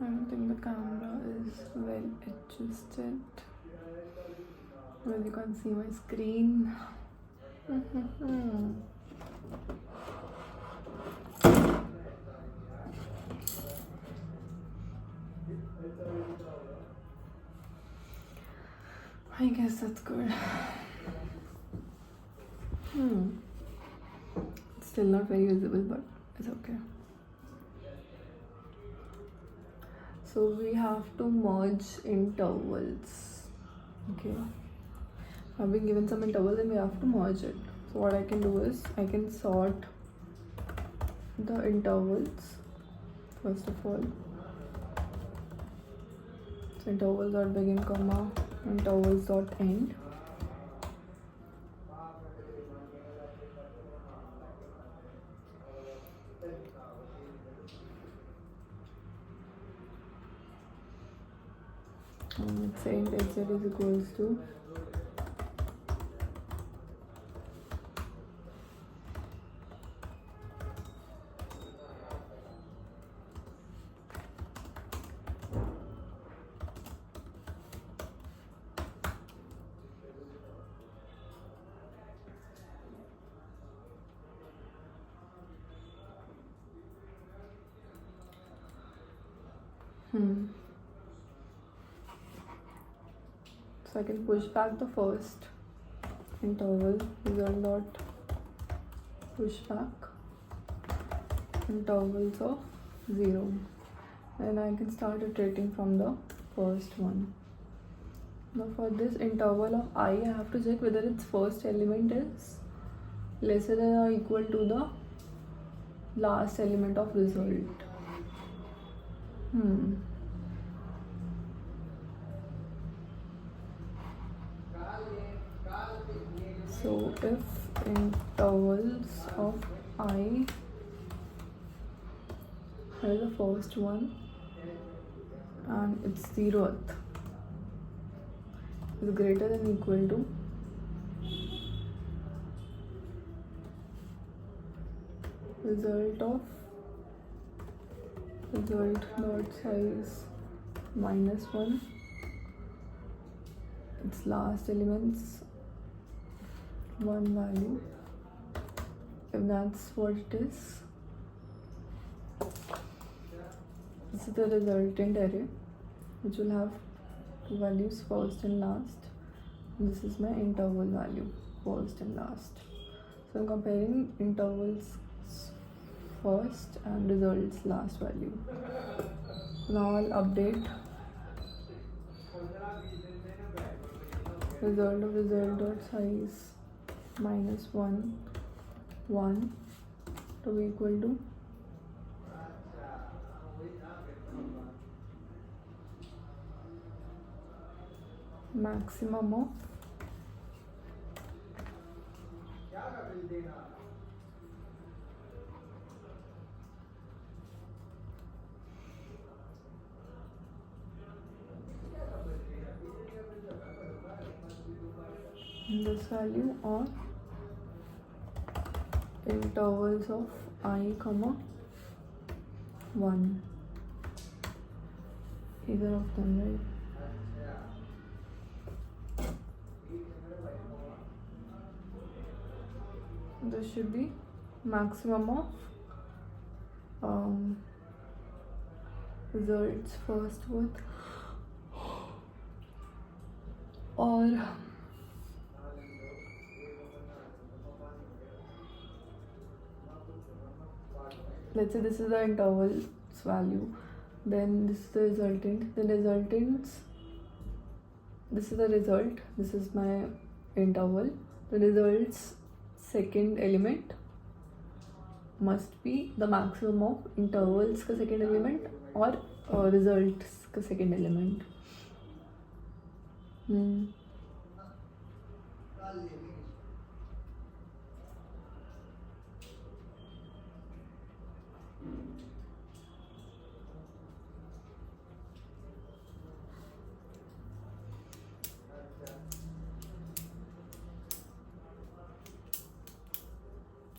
I don't think the camera is well adjusted. Well, you can't see my screen. I guess that's good. It's still not very visible, but it's okay. So we have to merge intervals. Okay. I've been given some intervals and we have to merge it. So what I can do is I can sort the intervals first of all. So intervals dot begin comma intervals dot end. And let's say int hz is equals to So I can push back the first interval, result dot push back intervals of 0, and I can start iterating from the first one. Now for this interval of I have to check whether its first element is lesser than or equal to the last element of result. Hmm. So if intervals of I, here is the first one, and its zeroth is greater than equal to result dot size minus 1, its last elements 1 value. If that's what it is, this is the resultant array which will have two values, first and last. This is my interval value, first and last. So I'm comparing intervals first and results last value. Now I'll update result dot size minus 1 to be equal to maximum of this value or intervals of I comma 1, either of them, right? This should be maximum of results first with or let's say this is the interval's value, then this is the resultant. The resultants, this is the result, this is my interval. The result's second element must be the maximum of intervals का second element or results का second element.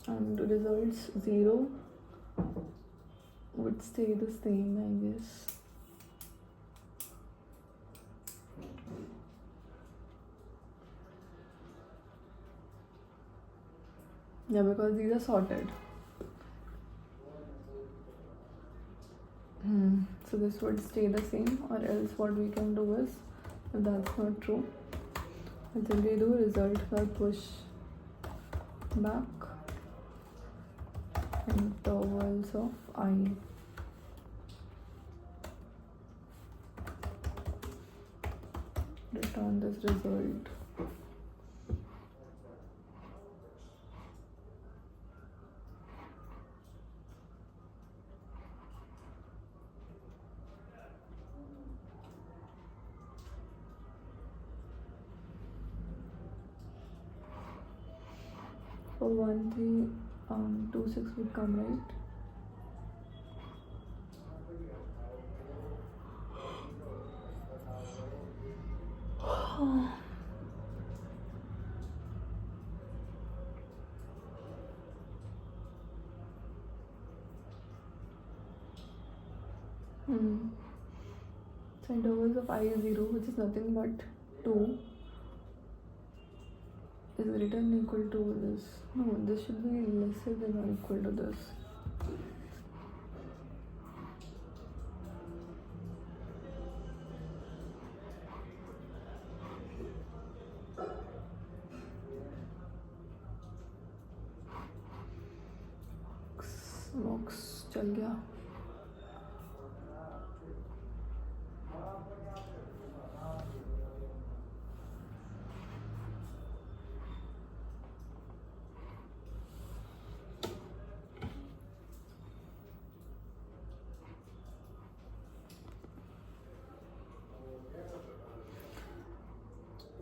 And results 0 would stay the same, I guess. Yeah, because these are sorted. So this would stay the same, or else what we can do is, if that's not true, we'll simply do result by push back intervals of I. Return this result. For 1, 3, 2, 6 would come, right? So intervals of I is 0, which is nothing but 2, is written equal to this. No, this should be lesser than or equal to this. Box चल गया.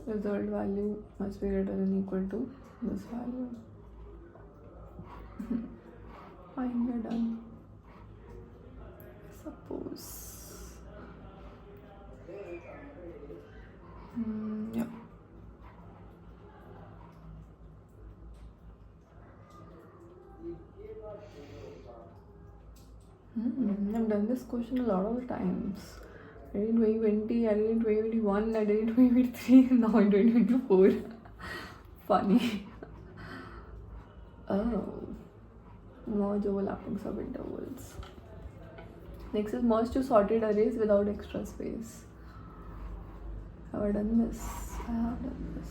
result value must be greater than equal to this value. Fine, we're done. Suppose. Yeah. I've done this question a lot of times. I did in 2020, I did in 2021, I did in 2023, now in 2024. Funny. Oh. Merge overlapping subintervals. Next is merge two sorted arrays without extra space. Have I done this? I have done this.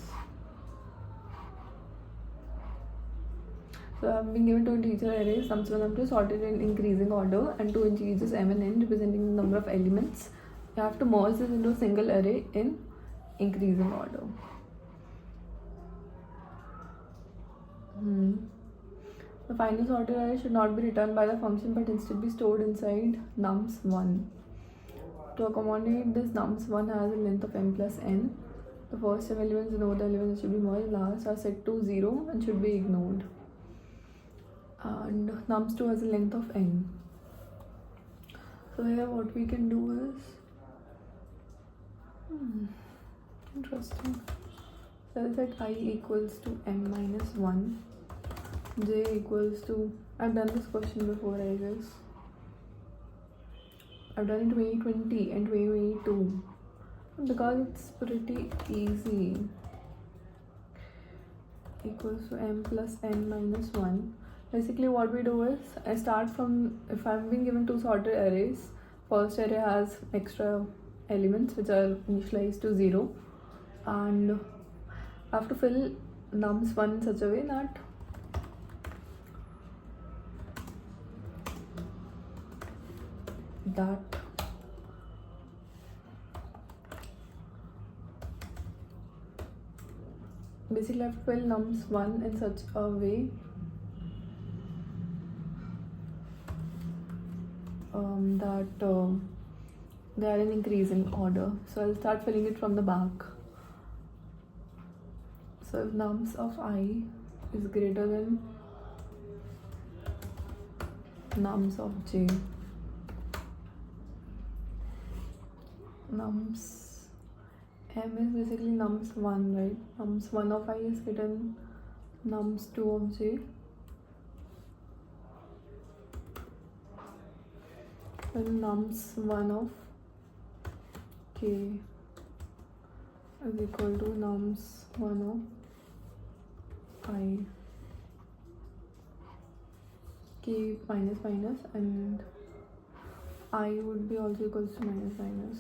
So I have been given two integer arrays, sums 1 and 2 sorted in increasing order, and two integers m and n representing the number of elements. You have to merge this into a single array in increasing order. The final sorted array should not be returned by the function but instead be stored inside nums1. To accommodate this, nums1 has a length of m plus n. The first m elements and all the elements should be merged last are set to 0 and should be ignored. And nums2 has a length of n. So here what we can do is interesting. So I'll set I equals to m minus 1, j equals to, I've done this question before, I guess. I've done it in 2020 and 2022 because it's pretty easy. Equals to m plus n minus 1. Basically what we do is, I start from, if I'm being given two sorted arrays, first array has extra elements which are initialized to 0, and I have to fill nums1 in such a way that basically I have to fill nums1 in such a way that they are in increasing order. So I'll start filling it from the back. So if nums of I is greater than nums of j, nums m is basically nums1, right? Nums1 of I is greater than nums2 of j. Then nums1 of k is equal to nums1 of I. K minus minus and I would be also equals to minus minus.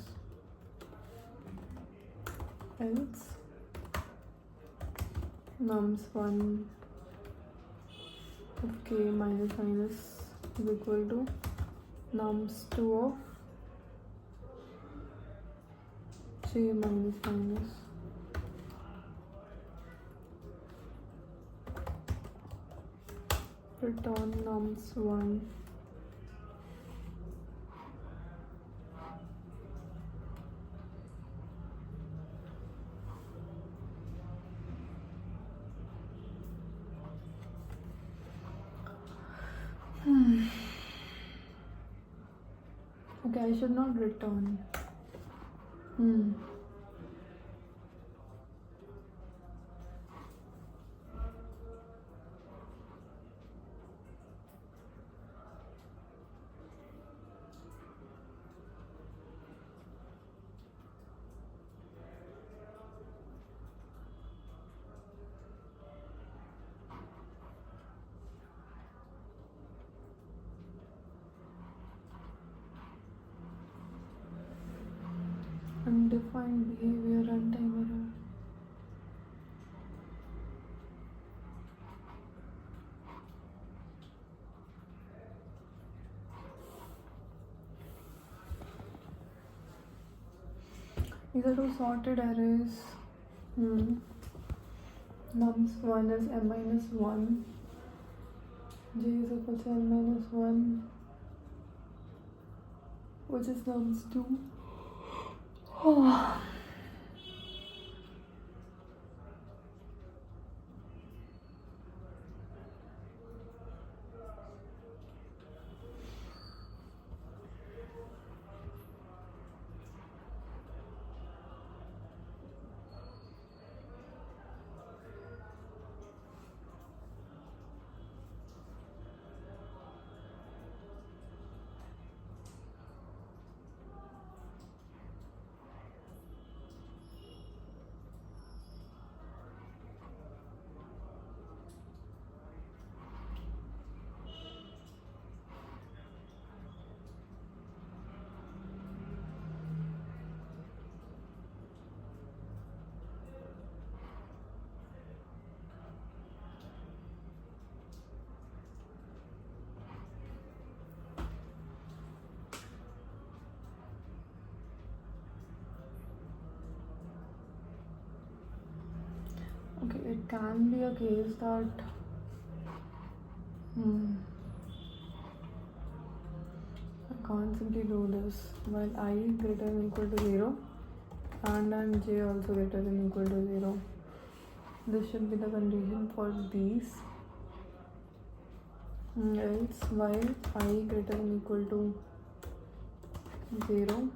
Else nums1 of k minus minus is equal to nums2 of j minus minus. Return nums1. Okay, I should not return. Undefined behavior runtime error. These are two sorted arrays. Nums1 is m minus 1, j is equal to m minus 1, which is nums2. can be a case that I can't simply do this while I greater than equal to 0 and then j also greater than equal to 0. This should be the condition for these. Else while I greater than equal to 0,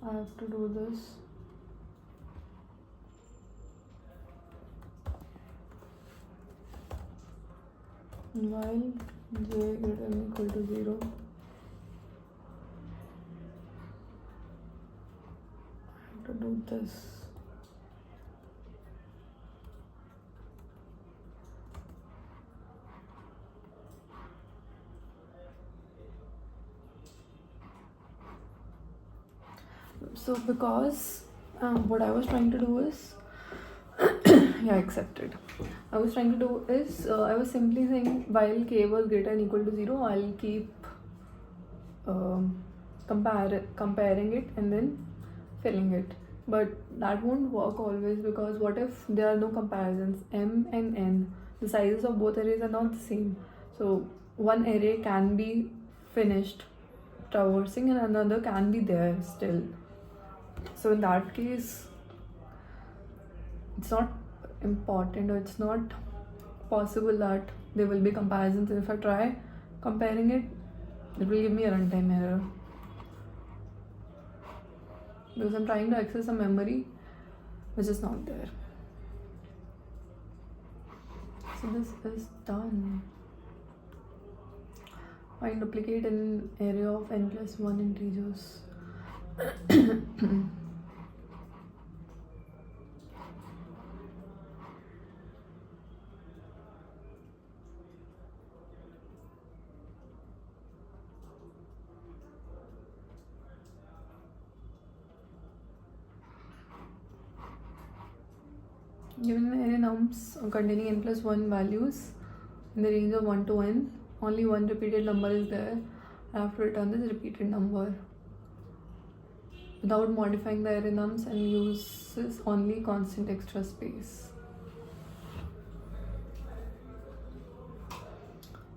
I have to do this. While j greater than equal to 0, I have to do this. So because what I was trying to do is yeah, accepted. I was trying to do is I was simply saying while k was greater than equal to 0, I'll keep comparing it and then filling it. But that won't work always, because what if there are no comparisons? M and N, the sizes of both arrays are not the same. So one array can be finished traversing and another can be there still. So in that case, it's not important, or it's not possible that there will be comparisons. And if I try comparing it, it will give me a runtime error, because I'm trying to access a memory which is not there. So this is done. Find duplicate in array of n plus 1 integers. Given an array nums containing n plus 1 values in the range of 1 to n, only one repeated number is there. I have to return this repeated number without modifying the array nums, and uses only constant extra space.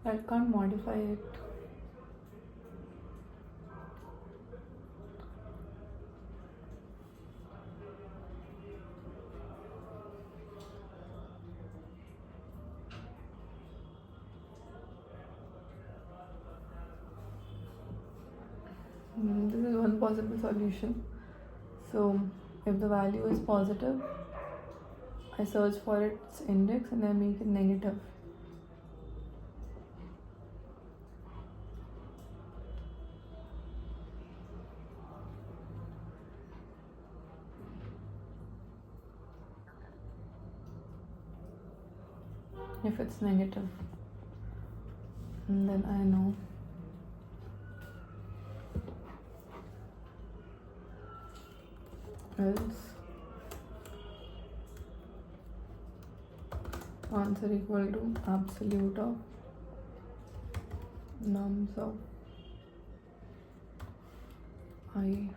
I can't modify it. This is one possible solution. So if the value is positive, I search for its index and I make it negative. If it's negative, and then I know else answer equal to absolute of nums of I.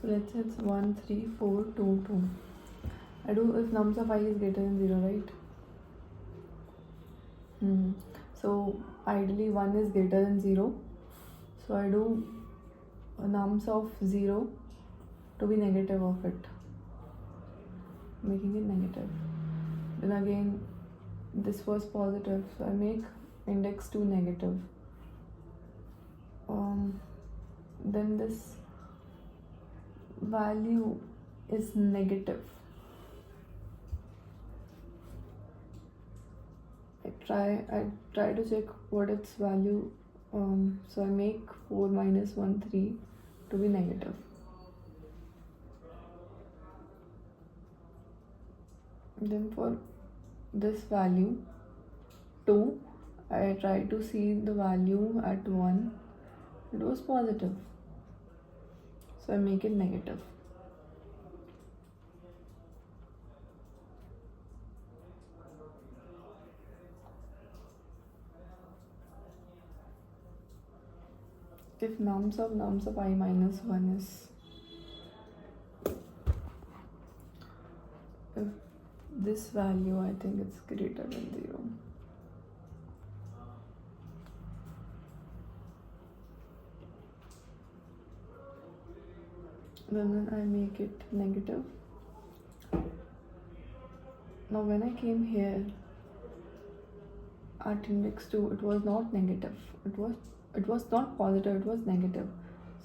So let's say it's 1, 3, 4, 2, 2. I do if nums of I is greater than 0, right? So ideally 1 is greater than 0. So I do nums of 0 to be negative of it, making it negative. Then again, this was positive, so I make index 2 negative. Then this value is negative. I try to check what its value. So I make 4 minus 1, 3 to be negative. Then for this value 2, I try to see the value at 1. It was positive, so I make it negative. if nums of I minus 1 is, if this value, I think it's greater than 0. Then I make it negative. Now when I came here at index 2, it was not negative. It was not positive, it was negative.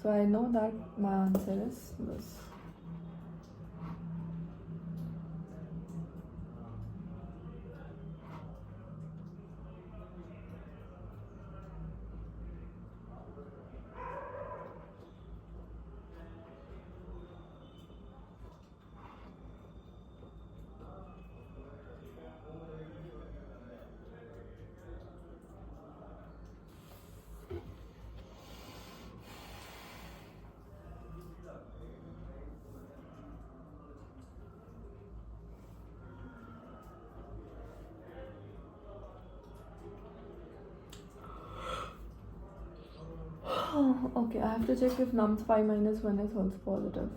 So I know that my answer is this. Oh, okay, I have to check if nums 5 minus 1 is also positive.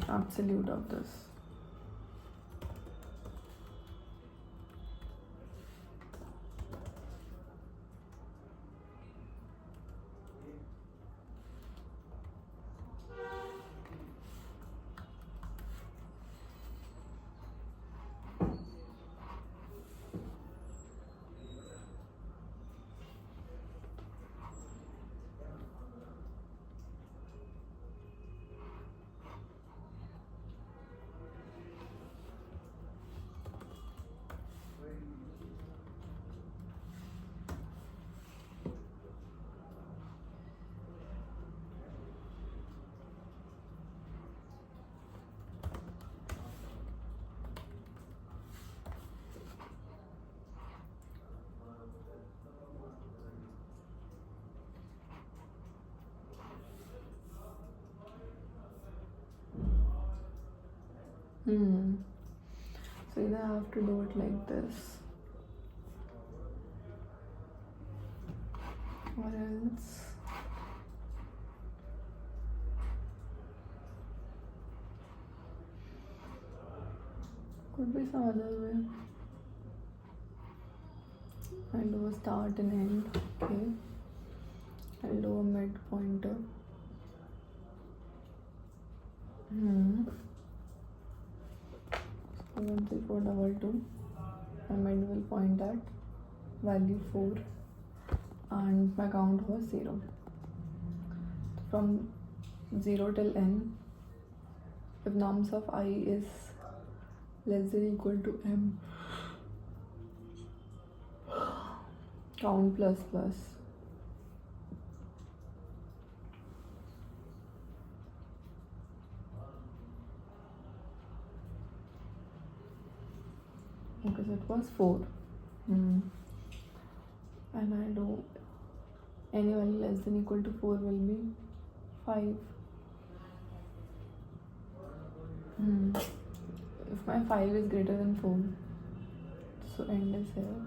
Absolute of this. So either I have to do it like this, or else could be some other way. I'll do a start and end. Okay, I'll do a mid pointer. 1 3 4 2 2. My mid will point at value 4 and my count was 0. From 0 till n, if nums of I is less than or equal to m, count plus plus. Okay, so it was 4. And I do any value less than or equal to 4 will be 5. If my 5 is greater than 4, so end is here.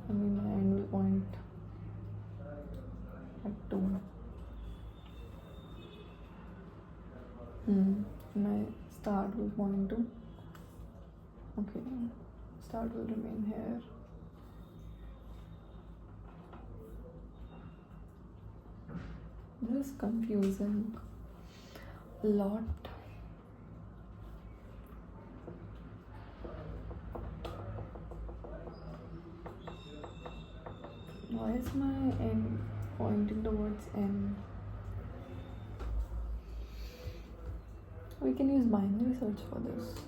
I mean, my end will point at 2. My start will point to, okay, start will remain here. This is confusing a lot. Why is my end pointing towards n? We can use binary search for this.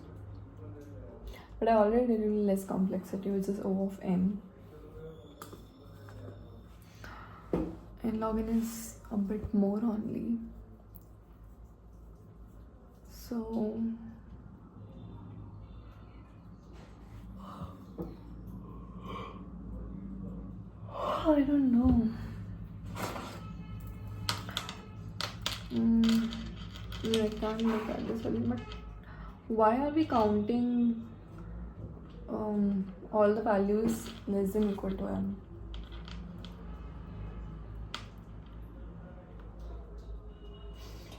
But I already did it with less complexity, which is O of n. N log n is a bit more only. So I don't know. I can't look at this again, but why are we counting all the values less than equal to m.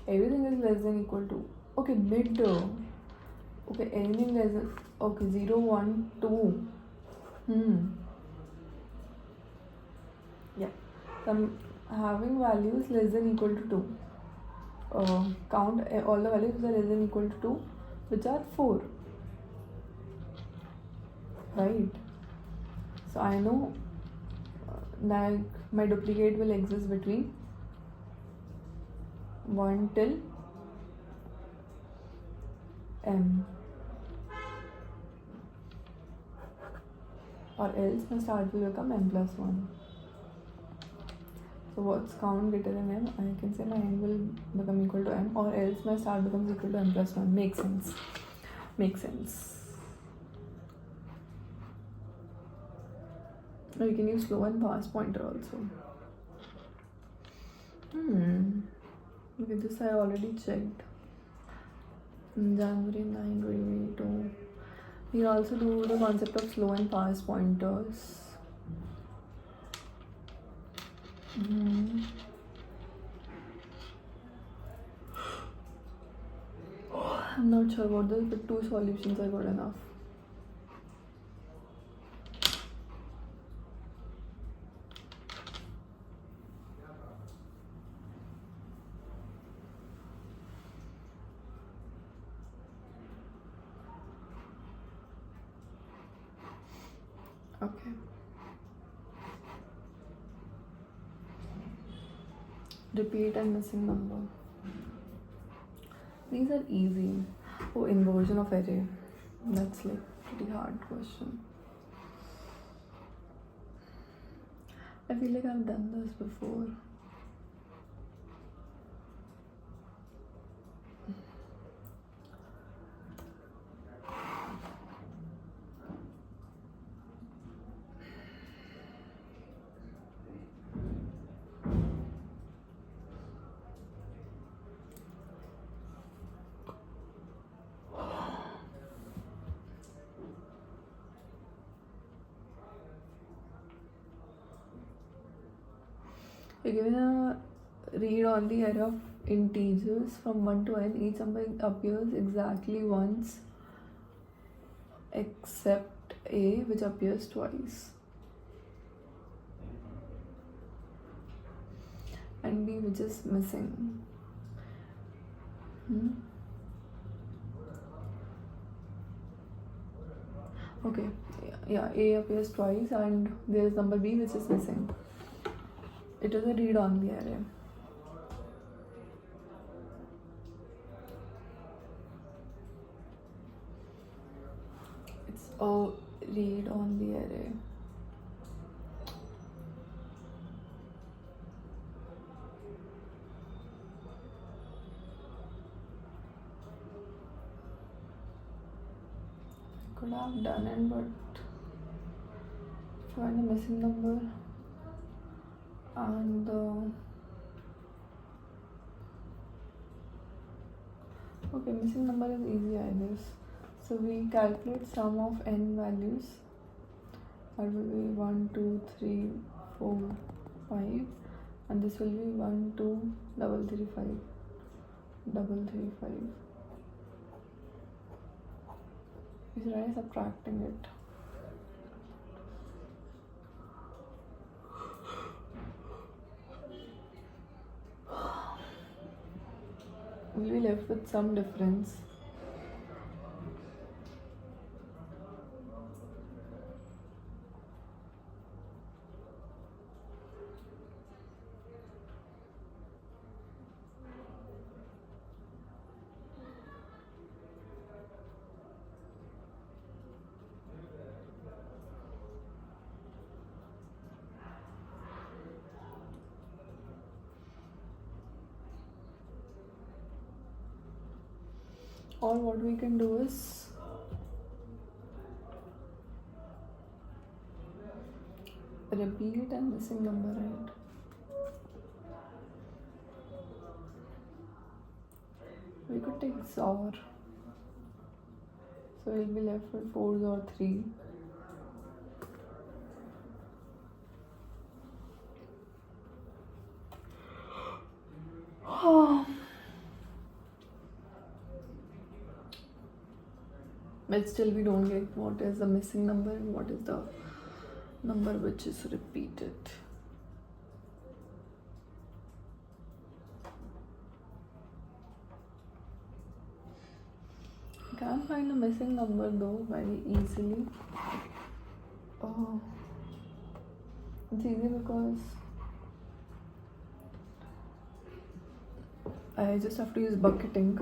Everything is less than equal to, okay, mid, okay, anything less than, okay, 0 1 2, yeah, so I'm having values less than equal to 2. Count all the values which are less than equal to 2, which are 4, right? So I know like my duplicate will exist between 1 till m, or else my start will become m plus 1. So what's count greater than m? I can say my end will become equal to m, or else my start becomes equal to m plus 1. Makes sense. Makes sense. Now you can use slow and fast pointer also. Okay, this I already checked. January 9, 2022. We also do the concept of slow and fast pointers. I'm not sure about this, but 2 solutions are good enough. Okay. Repeat and missing number. These are easy. Oh, inversion of array. That's like pretty hard question. I feel like I've done this before. You're given a read on the array of integers from 1 to n. Each number appears exactly once except a, which appears twice, and b, which is missing. Okay, yeah, a appears twice and there is number b which is missing. It is a read on the array. It's a read on the array. Could have done it, but find a missing number and okay, missing number is easy, I guess. So we calculate sum of n values. That will be 1 2 3 4 5, and this will be 1 2 3 3 5 3 5. We should try subtracting it. We'll be left with some difference. Or what we can do is repeat and missing number, right? We could take XOR. So So we'll be left with 4s or 3. But still we don't get what is the missing number and what is the number which is repeated. I can't find a missing number though very easily. Oh, it's easy because I just have to use bucketing.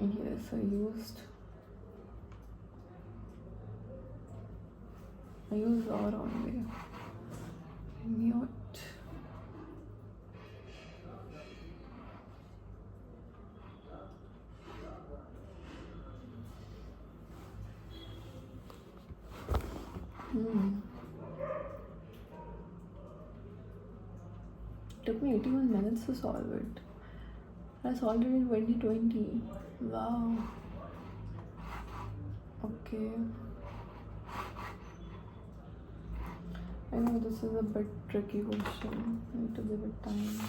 Yes, I used R only. I knew it. Took me 81 minutes to solve it. I solved it in 2020. Wow. Okay. I know this is a bit tricky question. I need to give it time.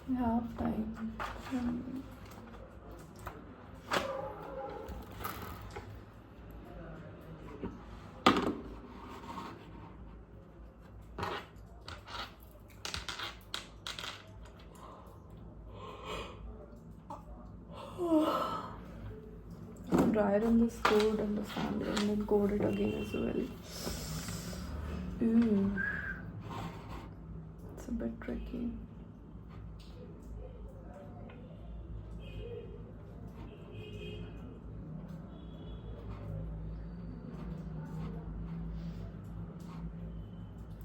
We have time. Try run this code, understand it, and then code it again as well. It's a bit tricky.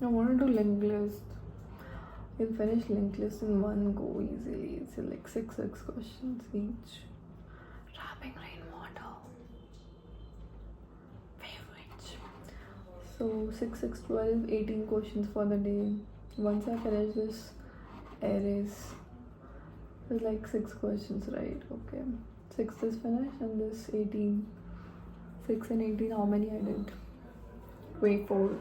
I want to do linked list. You can finish linked list in one go easily. It's like 6 questions each. Wrapping rainwater. Favorite. So 6, 12, 18 questions for the day. Once I finish this arrays, there's like 6 questions, right? Okay. 6 is finished and this 18. 6 and 18, how many I did? 24.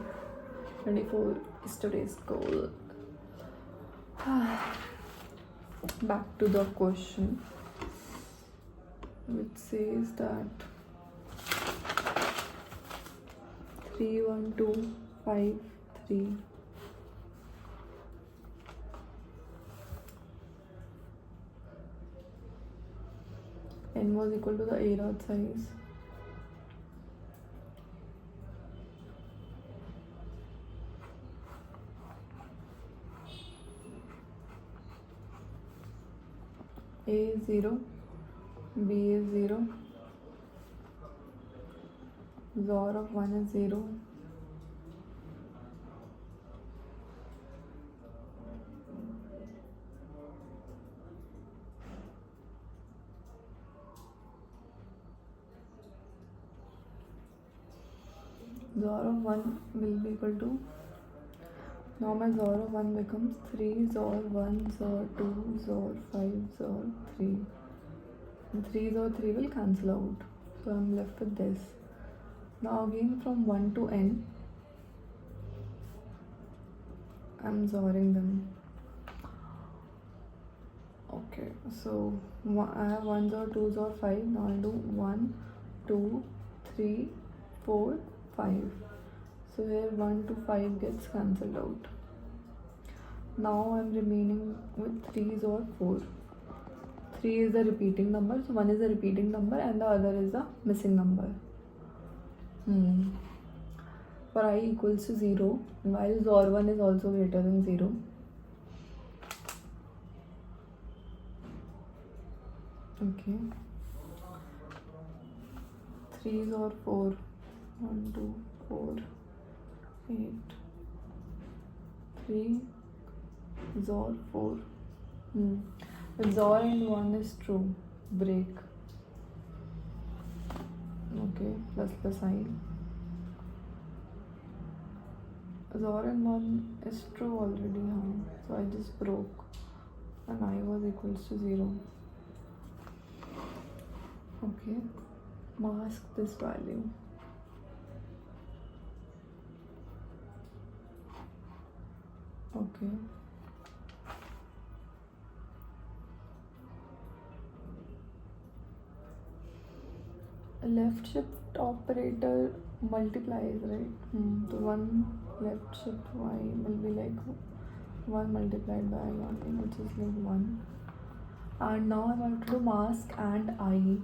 24 is today's goal. Back to the question, which says that 3, 1, 2, 5, 3. N was equal to the A rod size. A is 0, B is 0, XOR of 1 is 0, XOR of 1 will be equal to, now my XOR of 1 becomes 3 XOR 1 XOR 2 XOR 5 XOR 3. And 3 XOR 3 will cancel out. So I'm left with this. Now again from 1 to n, I'm XORing them. Okay, so I have 1 XOR 2 XOR 5. Now I'll do 1, 2, 3, 4, 5. So here 1 to 5 gets cancelled out. Now I'm remaining with 3 XOR 4. 3 is the repeating number, so 1 is the repeating number and the other is the missing number. For I equals to 0, while XOR 1 is also greater than 0. Okay. 3 XOR 4. 1, 2, 4, 8. 3 XOR 4. If XOR and 1 is true, break. Okay. Okay, plus sign. XOR and 1 is true already, so I just broke and I was equals to 0. Okay, mask this value. Okay. A left shift operator multiplies, right? So one left shift y will be like 1 multiplied by 1, which is like 1. And now I want to do mask and I.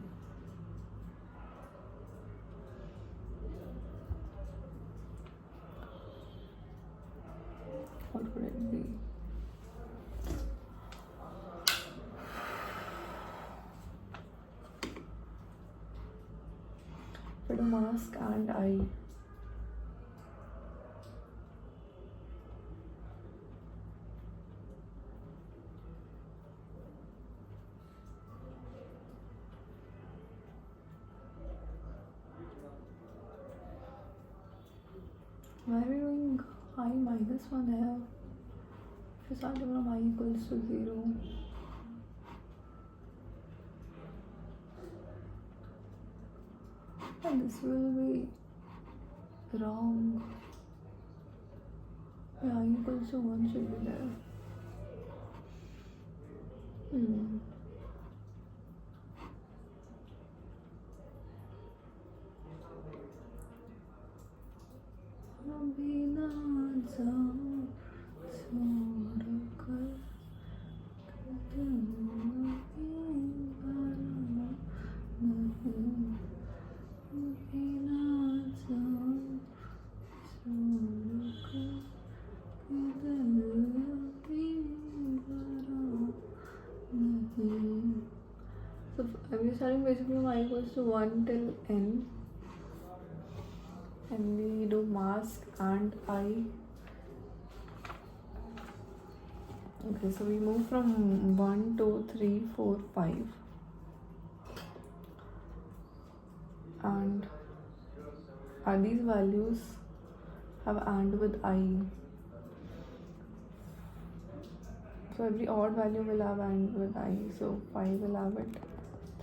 What would it be? For the mask and I. Why are we doing I minus 1 here? If you start from I equals to 0. And this will be wrong. Yeah, I equals to 1 should be there. अभी ना जाऊं छोड़कर So I'm starting basically from I equals to 1 till n, and we do mask and I. Okay, so we move from 1, 2, 3, 4, 5, and these values have AND with I. So every odd value will have AND with I. So 5 will have it,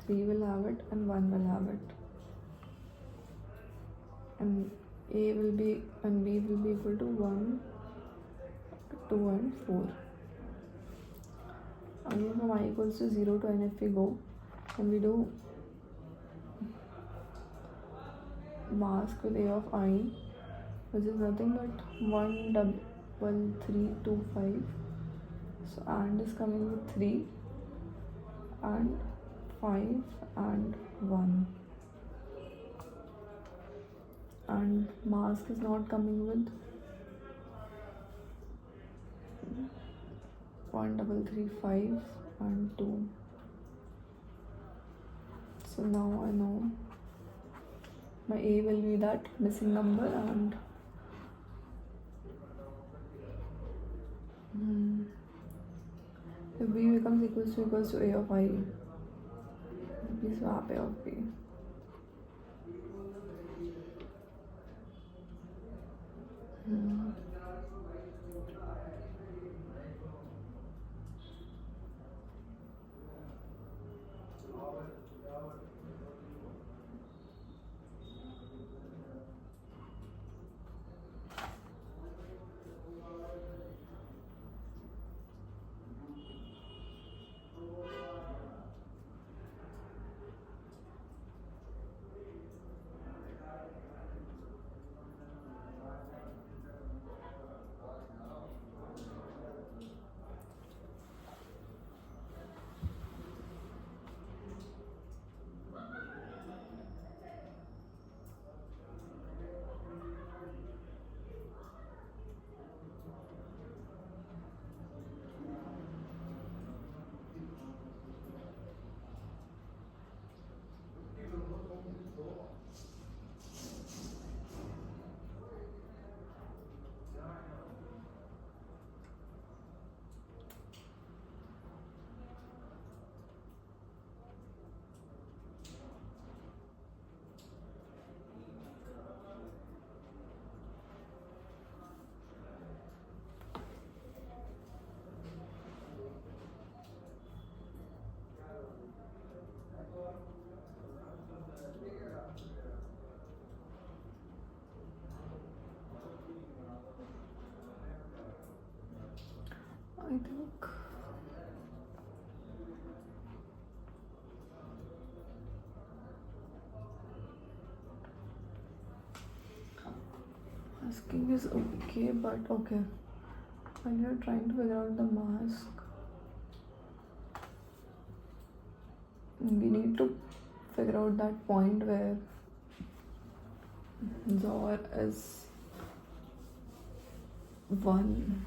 3 will have it, and 1 will have it. And A will be and B will be equal to 1, 2, and 4. Again, from I equals to 0 to n, if we go and we do mask with A of I, which is nothing but 1 double 3 2 5. So AND is coming with 3 and 5 and 1. And mask is not coming with 1 double 3 5 and 2. So now I know my A will be that missing number, and if B becomes equals to A of I, we swap A of B. masking is okay, but okay. When you're trying to figure out the mask, we need to figure out that point where Zor is 1,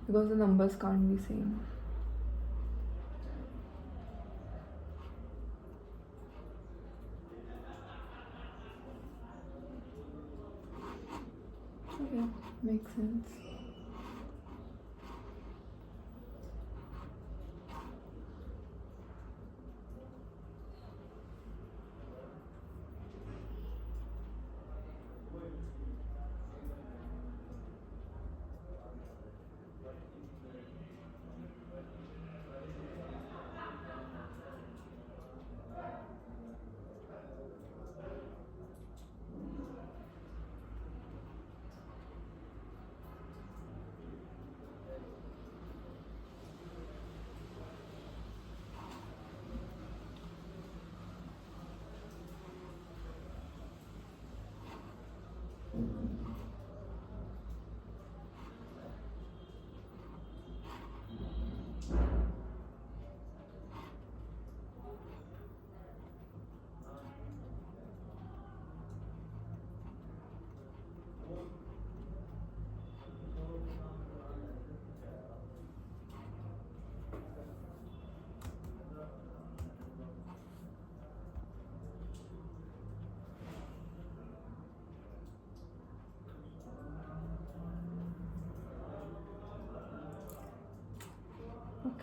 because the numbers can't be same. Okay, makes sense.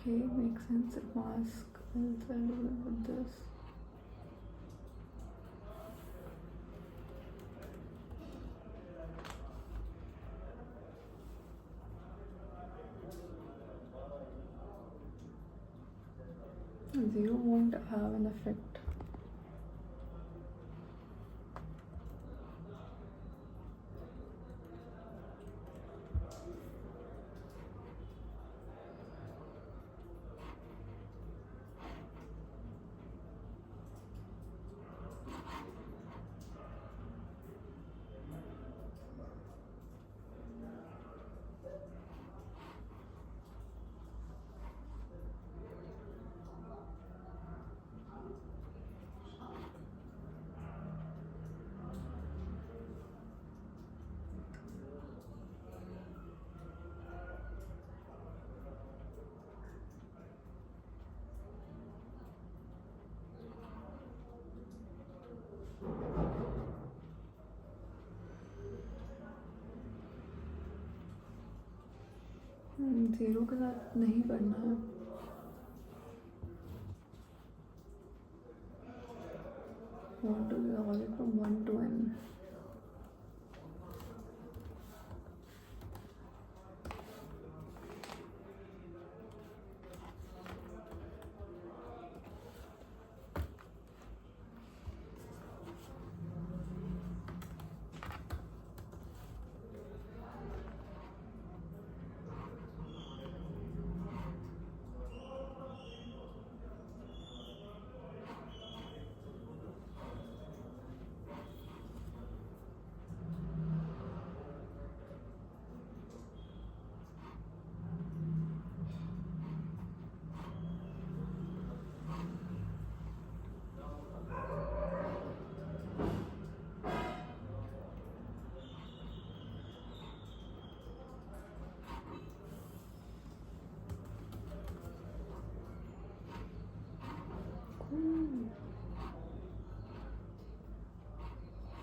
Okay, makes sense. Mask is relevant with this. Zero won't have an effect. Zero के साथ नहीं करना है. Want to resolve it from 1 to n.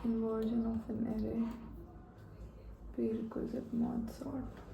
Inversion of an array, prerequisite mod sort.